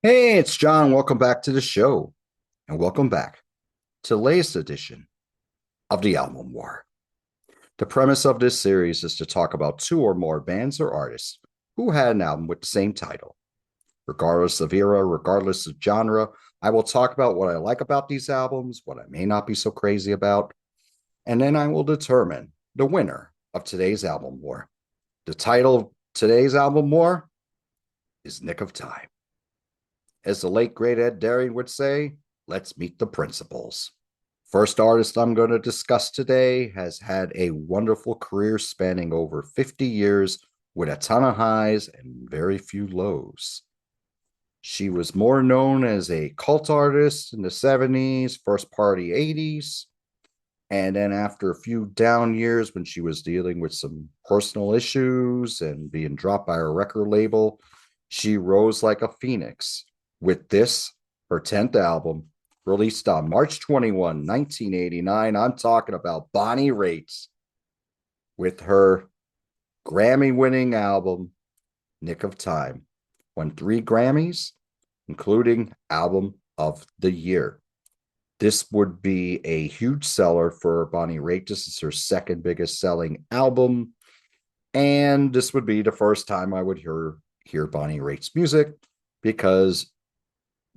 Hey, it's John. Welcome back to the show, and welcome back to the latest edition of the Album War. The premise of this series is to talk about two or more bands or artists who had an album with the same title. Regardless of era, regardless of genre, I will talk about what I like about these albums, what I may not be so crazy about, and then I will determine the winner of today's Album War. The title of today's Album War is Nick of Time. As the late great Ed Daring would say, let's meet the principals. First artist I'm going to discuss today has had a wonderful career spanning over 50 years with a ton of highs and very few lows. She was more known as a cult artist in the 70s, first party 80s, and then after a few down years when she was dealing with some personal issues and being dropped by her record label, she rose like a phoenix with this, her 10th album, released on March 21, 1989. I'm talking about Bonnie Raitt with her Grammy winning album, Nick of Time. Won 3 Grammys, including Album of the Year. This would be a huge seller for Bonnie Raitt. This is her second biggest selling album. And this would be the first time I would hear Bonnie Raitt's music because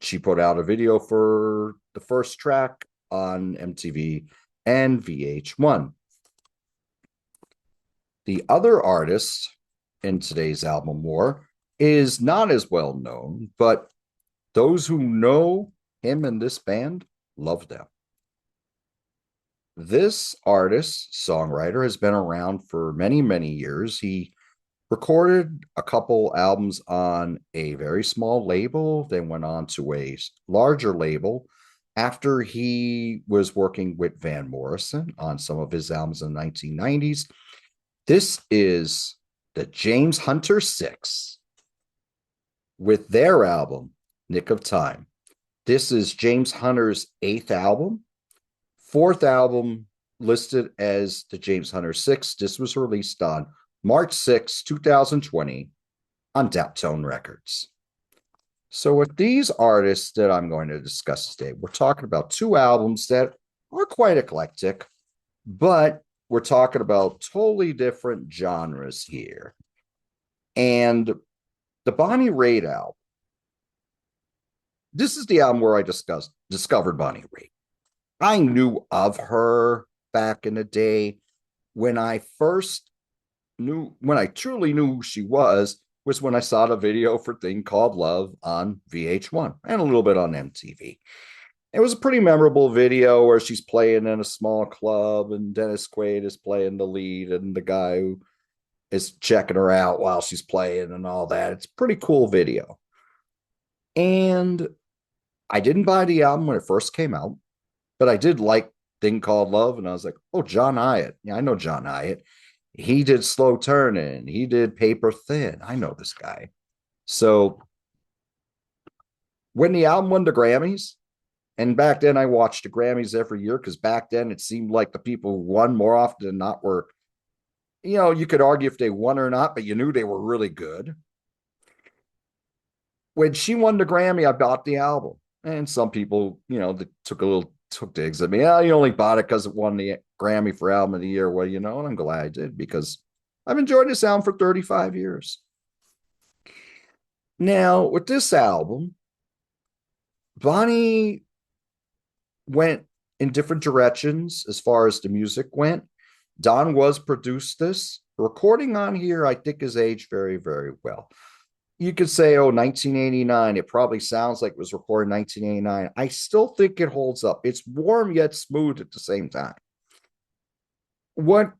she put out a video for the first track on MTV and VH1. The other artist in today's album war is not as well known, but those who know him and this band love them. This artist, songwriter, has been around for many, many years. He recorded a couple albums on a very small label, then went on to a larger label after he was working with Van Morrison on some of his albums in the 1990s. This is the James Hunter Six with their album, Nick of Time. This is James Hunter's 8th album, 4th album listed as the James Hunter Six. This was released on March 6, 2020 on Daptone Records. So with these artists that I'm going to discuss today, we're talking about two albums that are quite eclectic, but we're talking about totally different genres here. And the Bonnie Raitt album, this is the album where I discovered Bonnie Raitt. I knew of her back in the day. When I first when I truly knew who she was when I saw the video for Thing Called Love on VH1 and a little bit on MTV. It was a pretty memorable video where she's playing in a small club and Dennis Quaid is playing the lead and the guy who is checking her out while she's playing and all that. It's a pretty cool video. And I didn't buy the album when it first came out, but I did like Thing Called Love. And I was like, oh, John Hyatt. Yeah, I know John Hyatt. He did Slow Turning. He did Paper Thin. I know this guy. So when the album won the Grammys, and back then I watched the Grammys every year because back then it seemed like the people who won more often than not were, you could argue if they won or not, but you knew they were really good. When she won the Grammy, I bought the album. And some people, that took digs at me. Yeah, you only bought it because it won the Grammy for Album of the Year. Well, and I'm glad I did because I've enjoyed this album for 35 years. Now, with this album, Bonnie went in different directions as far as the music went. Don Was produced this. The recording on here, I think, is aged very, very well. You could say, 1989. It probably sounds like it was recorded in 1989. I still think it holds up. It's warm yet smooth at the same time. What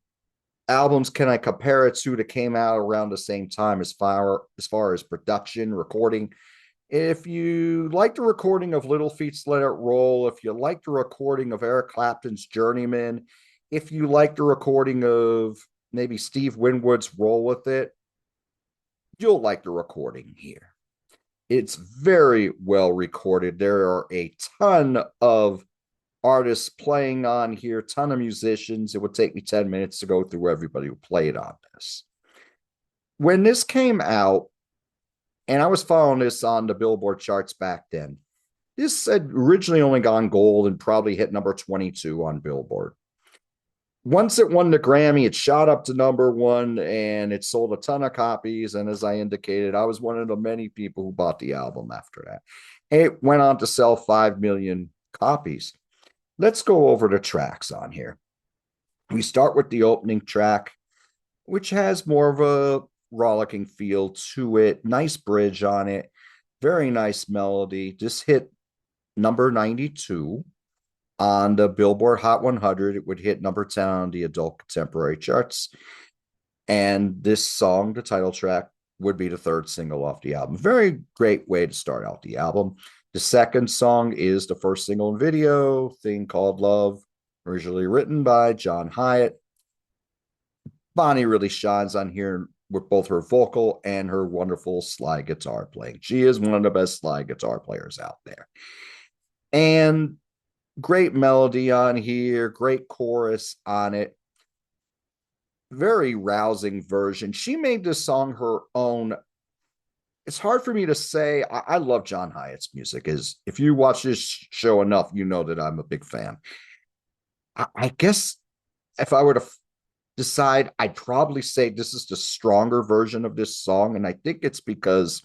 albums can I compare it to that came out around the same time as far as production, recording? If you like the recording of Little Feat's Let It Roll, if you like the recording of Eric Clapton's Journeyman, if you like the recording of maybe Steve Winwood's Roll With It, you'll like the recording here. It's very well recorded. There are a ton of artists playing on here, ton of musicians. It would take me 10 minutes to go through everybody who played on this. When this came out, And I was following this on the Billboard charts back then. This had originally only gone gold and probably hit number 22 on Billboard. Once it won the Grammy, it shot up to number one and it sold a ton of copies. And as I indicated, I was one of the many people who bought the album after that. It went on to sell 5 million copies. Let's go over the tracks on here. We start with the opening track, which has more of a rollicking feel to it. Nice bridge on it. Very nice melody. This hit number 92 on the Billboard Hot 100. It would hit number 10 on the adult contemporary charts. And this song, the title track, would be the third single off the album. Very great way to start out the album. The second song is the first single and video, Thing Called Love, originally written by John Hyatt. Bonnie really shines on here with both her vocal and her wonderful slide guitar playing. She is one of the best slide guitar players out there. And great melody on here, great chorus on it. Very rousing version. She made this song her own. It's hard for me to say. I love John Hyatt's music. If you watch this show enough, you know that I'm a big fan. I guess if I were to decide, I'd probably say this is the stronger version of this song. And I think it's because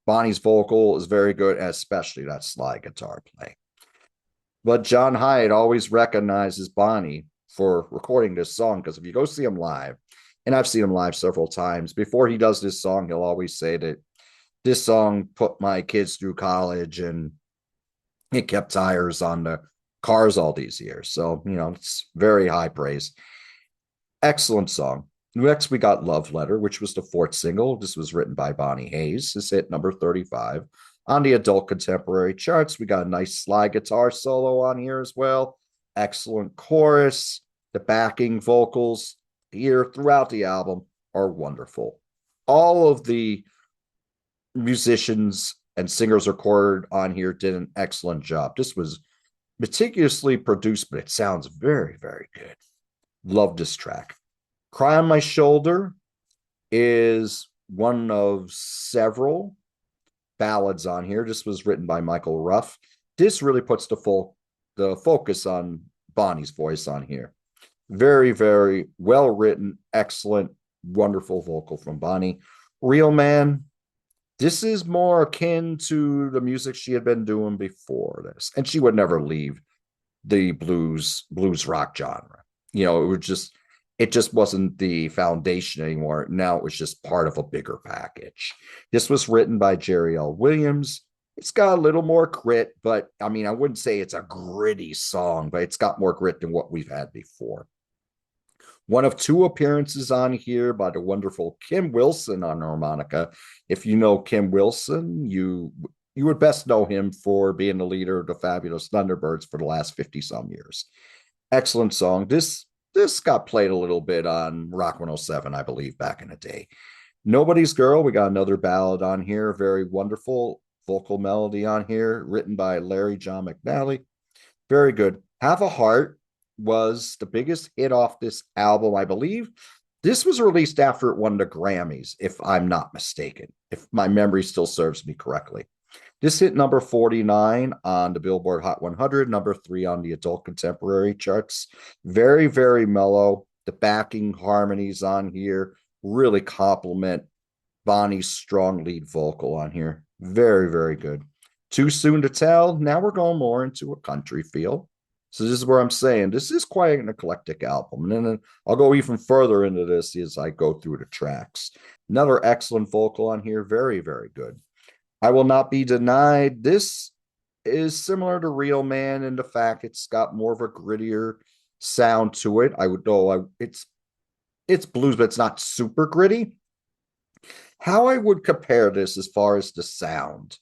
Bonnie's vocal is very good, especially that slide guitar play. But John Hyatt always recognizes Bonnie for recording this song, because if you go see him live, and I've seen him live several times, before he does this song, he'll always say that this song put my kids through college and it kept tires on the cars all these years. So, it's very high praise. Excellent song. Next, we got Love Letter, which was the fourth single. This was written by Bonnie Hayes. This hit number 35. On the adult contemporary charts, we got a nice slide guitar solo on here as well. Excellent chorus. The backing vocals here throughout the album are wonderful. All of the musicians and singers recorded on here did an excellent job. This was meticulously produced, but it sounds very, very good. Love this track. Cry on My Shoulder is one of several ballads on here. This was written by Michael Ruff. This really puts the focus on Bonnie's voice on here. Very, very well written, excellent, wonderful vocal from Bonnie. Real Man, this is more akin to the music she had been doing before this, and she would never leave the blues rock genre. It just wasn't the foundation anymore. Now it was just part of a bigger package. This was written by Jerry L. Williams. It's got a little more grit, but I wouldn't say it's a gritty song, but it's got more grit than what we've had before. One of two appearances on here by the wonderful Kim Wilson on harmonica. If you know Kim Wilson, you would best know him for being the leader of the Fabulous Thunderbirds for the last 50-some years. Excellent song. This got played a little bit on Rock 107, I believe, back in the day. Nobody's Girl, we got another ballad on here. Very wonderful vocal melody on here, written by Larry John McNally. Very good. Have a Heart was the biggest hit off this album, I believe. This was released after it won the Grammys, if I'm not mistaken, if my memory still serves me correctly. This hit number 49 on the Billboard Hot 100, number 3 on the adult contemporary charts. Very, very mellow. The backing harmonies on here really complement Bonnie's strong lead vocal on here. Very, very good. Too Soon to Tell. Now we're going more into a country feel. So this is where I'm saying this is quite an eclectic album. And then I'll go even further into this as I go through the tracks. Another excellent vocal on here. Very, very good. I Will Not Be Denied. This is similar to Real Man in the fact it's got more of a grittier sound to it. It's blues, but it's not super gritty. How I would compare this as far as the sound.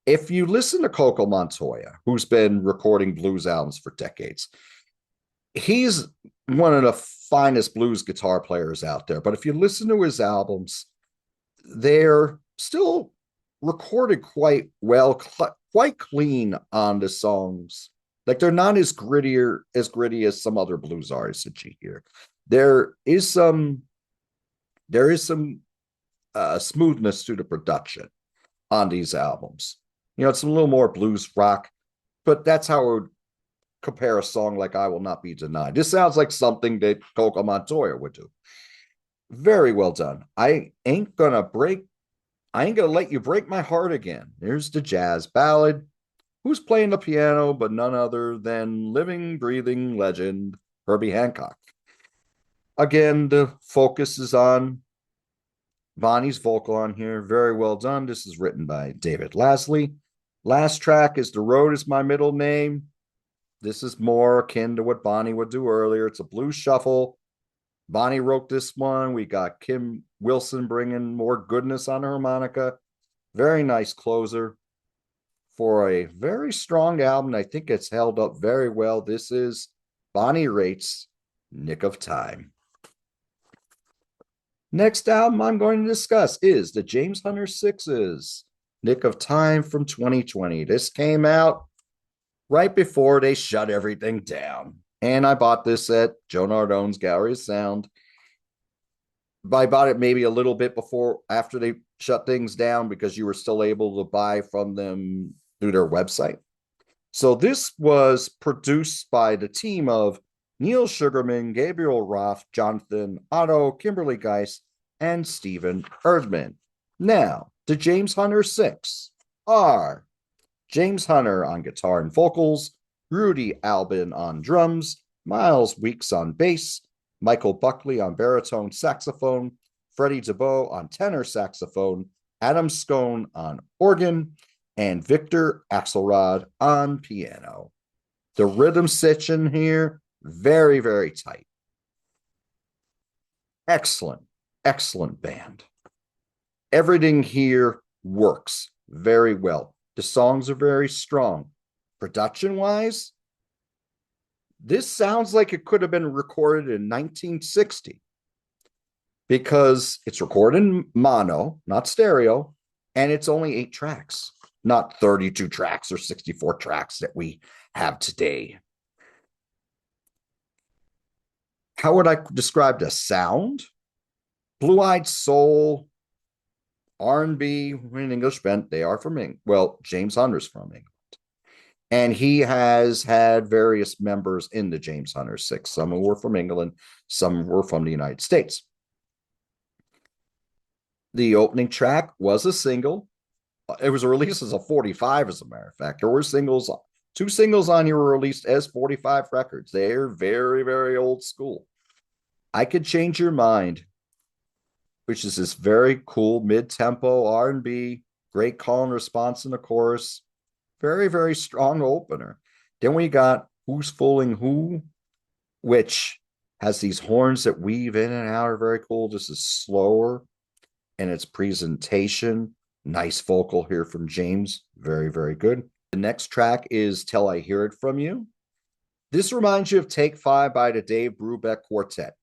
If you listen to Coco Montoya, who's been recording blues albums for decades, he's one of the finest blues guitar players out there. But if you listen to his albums, they're still recorded quite well, quite clean on the songs. Like they're not as gritty as some other blues artists that you hear. There is some smoothness to the production on these albums. It's a little more blues rock, but that's how I would compare a song like I Will Not Be Denied. This sounds like something that Coco Montoya would do. Very well done. I ain't gonna let you break my heart again. There's the jazz ballad. Who's playing the piano but none other than living, breathing legend Herbie Hancock. Again, the focus is on Bonnie's vocal on here. Very well done. This is written by David Lasley. Last track is The Road Is My Middle Name. This is more akin to what Bonnie would do earlier. It's a blues shuffle. Bonnie wrote this one. We got Kim Wilson bringing more goodness on the harmonica. Very nice closer for a very strong album. I think it's held up very well. This is Bonnie Raitt's Nick of Time. Next album I'm going to discuss is the James Hunter Sixes, Nick of Time from 2020. This came out right before they shut everything down. And I bought this at Joe Nardone's Gallery of Sound. I bought it maybe a little bit after they shut things down because you were still able to buy from them through their website. So this was produced by the team of Neil Sugarman, Gabriel Roth, Jonathan Otto, Kimberly Geist, and Stephen Erdman. Now, the James Hunter Six are James Hunter on guitar and vocals, Rudy Albin on drums, Miles Weeks on bass, Michael Buckley on baritone saxophone, Freddie DeBow on tenor saxophone, Adam Scone on organ, and Victor Axelrod on piano. The rhythm section here, very, very tight. Excellent, excellent band. Everything here works very well. The songs are very strong. Production-wise, this sounds like it could have been recorded in 1960 because it's recorded in mono, not stereo, and it's only 8 tracks, not 32 tracks or 64 tracks that we have today. How would I describe the sound? Blue-eyed soul, R&B in English bent. They are from England. Well, James Hunter's from England. And he has had various members in the James Hunter Six. Some were from England, some were from the United States. The opening track was a single. It was released as a 45, as a matter of fact. There were singles, 2 singles on here were released as 45 records. They're very, very old school. I Could Change Your Mind, which is this very cool mid-tempo R&B, great call and response in the chorus. Very, very strong opener. Then we got Who's Fooling Who, which has these horns that weave in and out, are very cool. This is slower in its presentation. Nice vocal here from James. Very, very good. The next track is Till I Hear It From You. This reminds you of Take 5 by the Dave Brubeck Quartet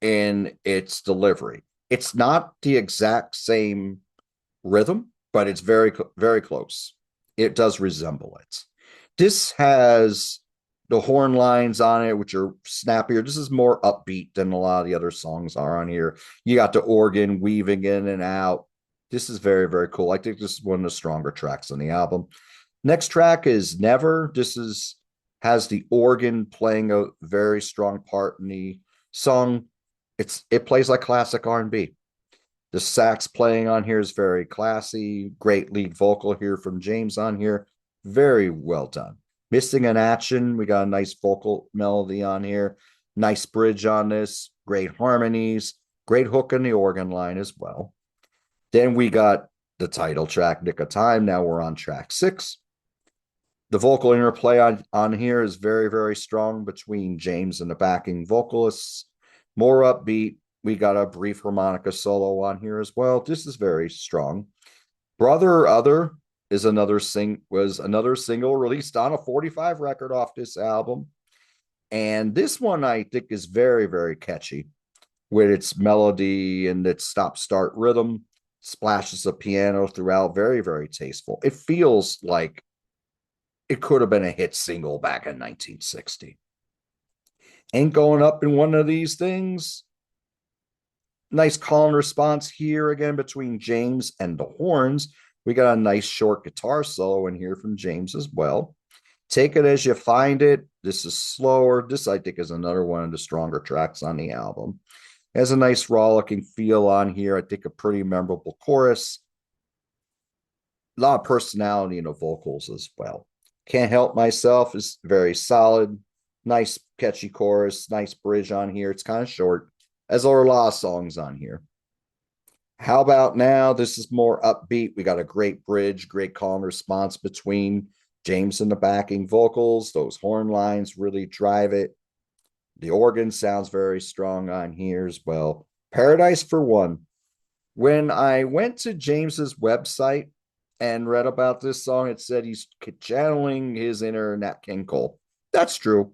in its delivery. It's not the exact same rhythm, but it's very, very close. It does resemble it. This has the horn lines on it, which are snappier. This is more upbeat than a lot of the other songs are on here. You got the organ weaving in and out. This is very, very cool. I think this is one of the stronger tracks on the album. Next track is Never. Has the organ playing a very strong part in the song. It plays like classic R&B. The sax playing on here is very classy. Great lead vocal here from James on here. Very well done. Missing in Action, we got a nice vocal melody on here. Nice bridge on this. Great harmonies. Great hook in the organ line as well. Then we got the title track, Nick of Time. Now we're on track 6. The vocal interplay on here is very, very strong between James and the backing vocalists. More upbeat. We got a brief harmonica solo on here as well. This is very strong. Brother Other is was another single released on a 45 record off this album. And this one I think is very, very catchy with its melody and its stop-start rhythm, splashes of piano throughout. Very, very tasteful. It feels like it could have been a hit single back in 1960. Ain't Going Up in One of These Things. Nice call and response here again between James and the horns. We got a nice short guitar solo in here from James as well. Take it as you find it. This is slower. This, I think, is another one of the stronger tracks on the album. It has a nice rollicking feel on here. I think a pretty memorable chorus. A lot of personality in the vocals as well. Can't Help Myself is very solid. Nice catchy chorus, nice bridge on here. It's kind of short, as there are a lot of songs on here. How About Now? This is more upbeat. We got a great bridge, great call and response between James and the backing vocals. Those horn lines really drive it. The organ sounds very strong on here as well. Paradise for One. When I went to James's website and read about this song, it said he's channeling his inner Nat King Cole. That's true.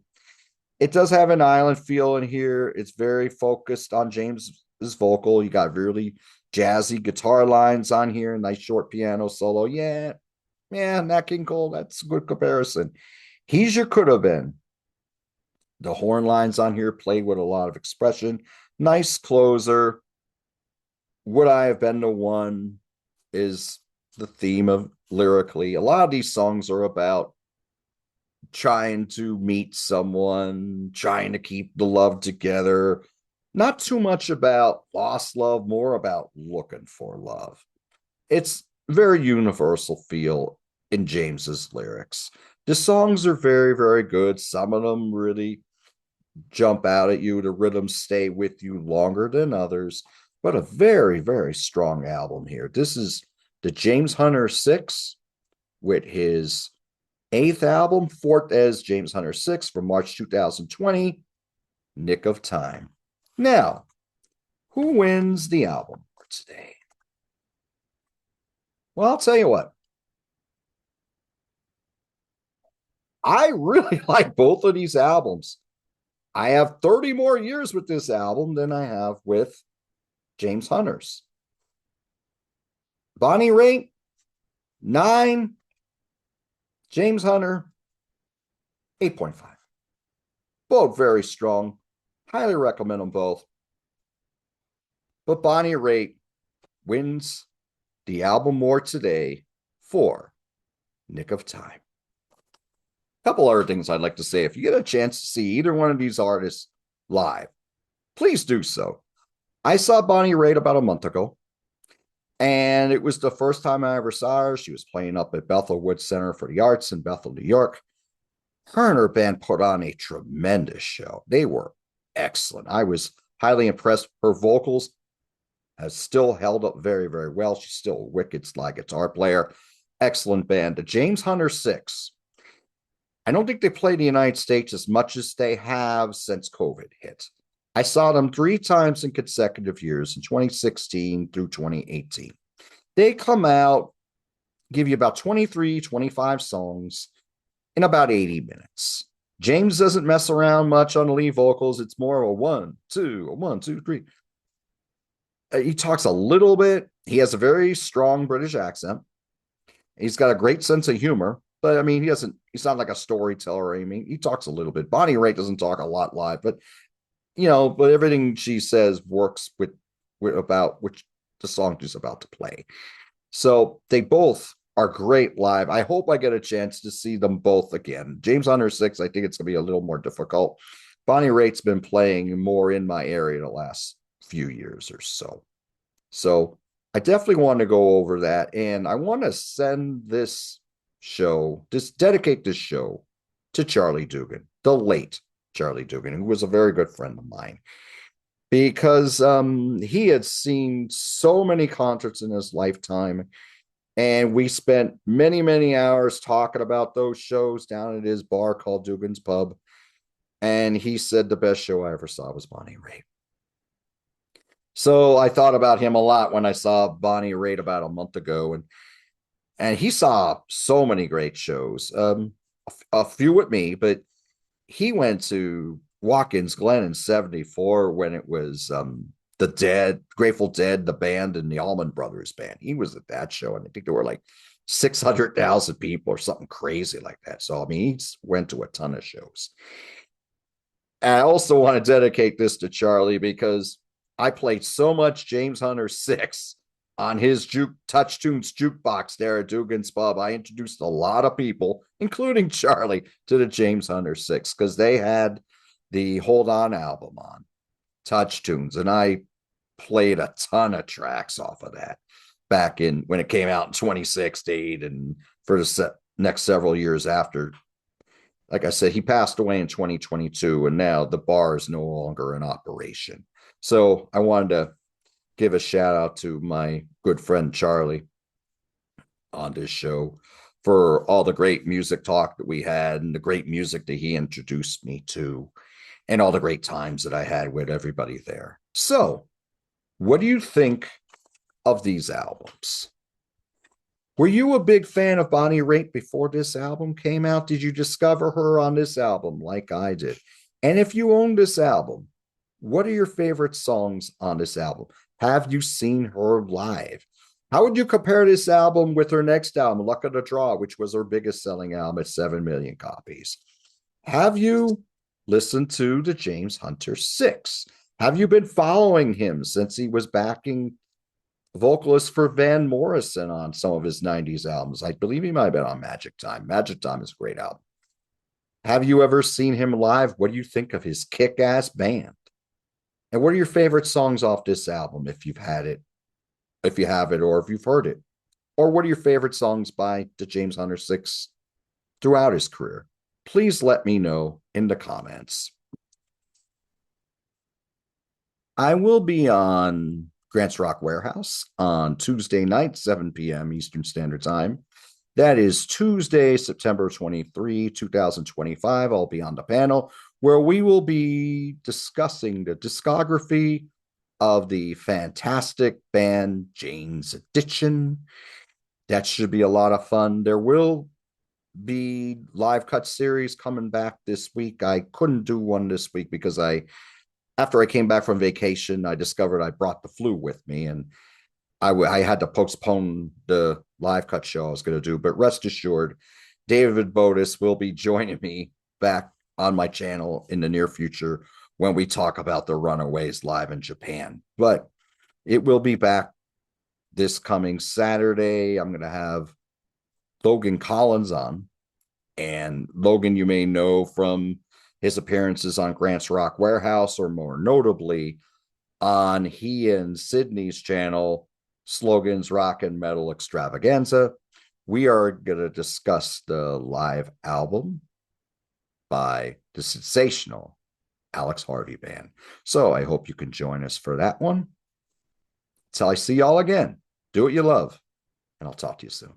It does have an island feel in here. It's very focused on James's vocal. You got really jazzy guitar lines on here, nice short piano solo. Yeah, Nat King Cole, that's a good comparison. He's Your Could Have Been. The horn lines on here play with a lot of expression. Nice closer. Would I Have Been the One is the theme of lyrically. A lot of these songs are about trying to meet someone, trying to keep the love together. Not too much about lost love, more about looking for love. It's very universal feel in James's lyrics. The songs are very, very good. Some of them really jump out at you. The rhythms stay with you longer than others, but a very, very strong album here. This is the James Hunter 6 with his eighth album, fourth as James Hunter 6 from March 2020, Nick of Time. Now, who wins the album for today? Well, I'll tell you what. I really like both of these albums. I have 30 more years with this album than I have with James Hunter's. Bonnie Raitt, 9. James Hunter, 8.5. Both very strong. Highly recommend them both. But Bonnie Raitt wins the album war today for Nick of Time. A couple other things I'd like to say. If you get a chance to see either one of these artists live, please do so. I saw Bonnie Raitt about a month ago, and it was the first time I ever saw her. She was playing up at Bethel Woods Center for the Arts in Bethel, New York. Her and her band put on a tremendous show. They were excellent. I was highly impressed. Her vocals has still held up very, very well. She's still a wicked slide guitar player. Excellent band. The James Hunter 6. I don't think they played the United States as much as they have since COVID hit. I saw them 3 times in consecutive years in 2016 through 2018. They come out, give you about 23, 25 songs in about 80 minutes. James doesn't mess around much on the lead vocals. It's more of a 1, 2, a 1, 2, 3. He talks a little bit. He has a very strong British accent. He's got a great sense of humor. But I mean, he's not like a storyteller. I mean, he talks a little bit. Bonnie Raitt doesn't talk a lot live, but but everything she says works with about which the song she's about to play. So they both are great live. I hope I get a chance to see them both again. James Hunter 6, I think it's gonna be a little more difficult. Bonnie Raitt's been playing more in my area the last few years or so. So I definitely want to go over that. And I want to send this show, dedicate this show to Charlie Dugan, the late Charlie Dugan, who was a very good friend of mine, because he had seen so many concerts in his lifetime, and we spent many, many hours talking about those shows down at his bar called Dugan's Pub, and he said the best show I ever saw was Bonnie Raitt. So I thought about him a lot when I saw Bonnie Raitt about a month ago, and he saw so many great shows, a few with me, but he went to Watkins Glen in 74 when it was the Dead, Grateful Dead, the band, and the Allman Brothers band. He was at that show, and I think there were like 600,000 people or something crazy like that. So, I mean, he went to a ton of shows. And I also want to dedicate this to Charlie because I played so much James Hunter 6 on his Touch Tunes jukebox there at Dugan's Pub. I introduced a lot of people, including Charlie, to the James Hunter 6 because they had the Hold On album on Touch Tunes, and I played a ton of tracks off of that back in when it came out in 2016 and for the next several years after. Like I said, he passed away in 2022, and now the bar is no longer in operation. So I wanted to give a shout out to my good friend Charlie on this show for all the great music talk that we had and the great music that he introduced me to and all the great times that I had with everybody there. So, what do you think of these albums? Were you a big fan of Bonnie Raitt before this album came out? Did you discover her on this album like I did? And if you own this album, what are your favorite songs on this album? Have you seen her live? How would you compare this album with her next album, Luck of the Draw, which was her biggest selling album at 7 million copies? Have you listened to the James Hunter 6? Have you been following him since he was backing vocalist for Van Morrison on some of his 90s albums? I believe he might have been on Magic Time. Magic Time is a great album. Have you ever seen him live? What do you think of his kick-ass band? And what are your favorite songs off this album if you've had it, if you have it, or if you've heard it? Or what are your favorite songs by the James Hunter 6 throughout his career? Please let me know in the comments. I will be on Grant's Rock Warehouse on Tuesday night, 7 p.m. Eastern Standard Time. That is Tuesday, September 23, 2025. I'll be on the panel where we will be discussing the discography of the fantastic band Jane's Addiction. That should be a lot of fun. There will be live cut series coming back this week. I couldn't do one this week because after I came back from vacation, I discovered I brought the flu with me, and I had to postpone the live cut show I was going to do. But rest assured, David Bodis will be joining me back on my channel in the near future when we talk about the Runaways live in Japan. But it will be back this coming Saturday. I'm going to have Logan Collins on. And Logan, you may know from his appearances on Grant's Rock Warehouse, or more notably on he and Sydney's channel, Slogan's Rock and Metal Extravaganza. We are going to discuss the live album by the sensational Alex Harvey Band. So I hope you can join us for that one. Till I see y'all again, do what you love, and I'll talk to you soon.